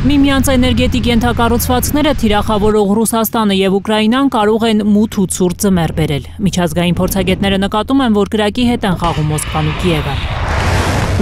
Միմյանց էներգետիկ ենթակառուցվածքները թիրախավորող Ռուսաստանը եւ Ուկրաինան կարող են մութ ու ցուրտ ձմեռ բերել։ Միջազգային փորձագետները նկատում են, որ կրակի հետ են խաղում Մոսկվան ու Կիևը։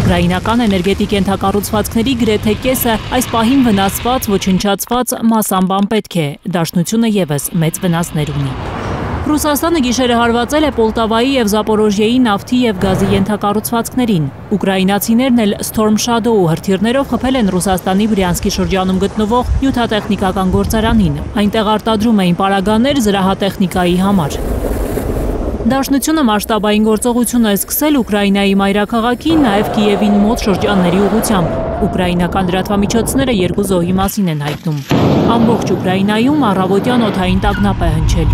Ուկրաինական էներգետիկ ենթակառուցվածքների գրեթե կեսը այս պահին վնասված, ոչնչացված մասամբ անպետք է։ Դաշնությունը եւս մեծ վնասներ ունի։ Ռուսաստանը գիշերը հարվածել է Պոլտավայի եւ Զապորոժիեի նավթի եւ գազի ենթակառուցվածքներին։ Ուկրաինացիներն էլ Storm Shadow հրթիռներով խփել են Ռուսաստանի Բրյանսկի շրջանում գտնվող նյութատեխնիկական գործարանին։ Այնտեղ արտադրում էին պարագաներ զրահատեխնիկայի համար։ Դաշնությունը մասշտաբային գործողություն է սկսել Ուկրաինայի մայրաքաղաքի, նաեւ Կիևին մոտ շրջանների ուղղությամբ։ Ուկրաինական լրատվամիջոցները երկու զոհի մասին են հայտնում։ Ամբողջ Ուկրաինայում առավոտյան օդային տագնապ է հնչել։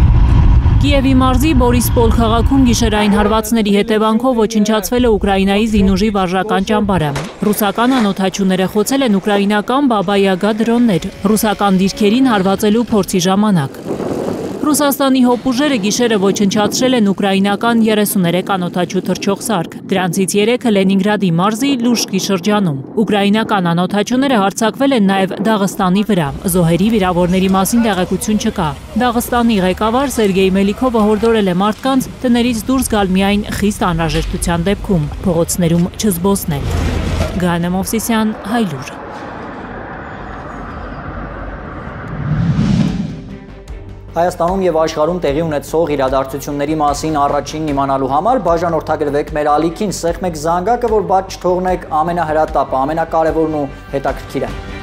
Կիևի մարզի Բորիսպոլ քաղաքում գիշերային հարվածների հետևանքով ոչնչացվել է Ուկրաինայի զինուժի վարժական ճամբարը։ Ռուսական անօդաչուները խոցել են ուկրաինական Բաբա-Յագա դրոններ ռուսական դիրքերին հարվածելու փորձի ժամանակ։ Ռուսաստանի հոպուժերը գիշերը ոչնչացրել են ուկրաինական 33 անօդաչու թռչող սարք։ Դրանցից 3-ը Լենինգրադի մարզի Լուժկի շրջանում։ Ուկրաինական անօդաչուները հարձակվել են նաև Դաղստանի վրա։ Զոհերի վիրավորների մասին տեղեկություն չկա։ Դաղստանի ղեկավար Սերգեյ Մելիքովը հորդորել է մարդկանց տներից դուրս գալ միայն խիստ անհրաժեշտության դեպքում, փողոցներում չզբոսնել։ Գաներ Մովսիսյան, Հայլուր։ Հայաստանում եւ աշխարհում տեղի ունեցող իրադարձությունների մասին առաջինն իմանալու համար բաժանորդագրվեք մեր ալիքին, սեղմեք զանգակը, որ բաց չթողնեք ամենահրատապը, ամենակարևորն ու հետաքրքիրը։